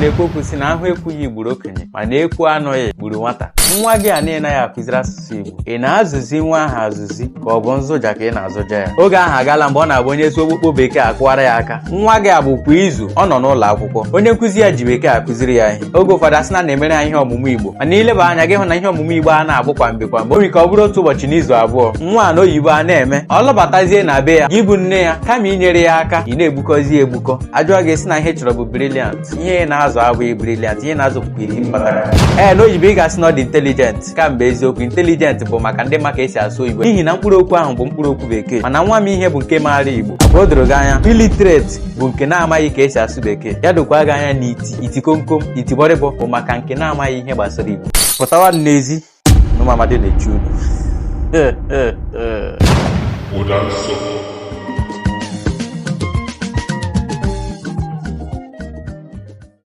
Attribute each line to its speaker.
Speaker 1: na-ekwu okwu si na ahụ ekwughị gburu okenye ma na-ekwu anụghị gburu nwata. Nwa gị a na-anaghị akụziri asụsụ Igbo, ị na-azụzi nwa ahụ azụzi ka ọ bụ nzụja ka ị na-azụja ya? Oge ahụ agala mgbe ọ na-abụ onye ezi okpukpo bekee akụwara ya aka. Nwa gị a bụ kwa izu ọ nọ n'ụlọ akwụkwọ, onye nkụzi ya ji bekee akụziri ya ihe. Oge ụfọdụ asị na-emere ha ihe ọmụmụ Igbo, mana ileba anya gị hụ na ihe ọmụmụ Igbo a na-abụ kwa mgbe o nwere ka ọ bụrụ otu ụbọchị n'izu abụọ. Nwa a na oyibo a na-eme ọ lọbatazie na be ya, gị bụ nne ya, kama inyere ya aka ị na-egbukọzi egbukọ. Ajụọ gị sị na ihe chọrọ bụ briliant, ihe ị na-azụ abụghị briliant, ihe na-azụ bụkwa iri mkpatara. N'oyibo ị ga-asị na ọ dị intelijent, kamgbe eziokwu intelijent bụ maka ndị ma ka esi asụ Igbo, n'ihi na mkpụrụ okwu ahụ bụ mkpụrụ okwu bekee, mana nwa m ihe bụ nke maara Igbo. O doro gị anya illiterate bụ nke na-amaghị ka esi asụ bekee, ya dokwa gị anya na iti komkom itibọrịbọ bụ maka nke na-amaghị ihe gbasara Igbo. Pụtawa n'ezi n'ụmụ amadi na-echu unu.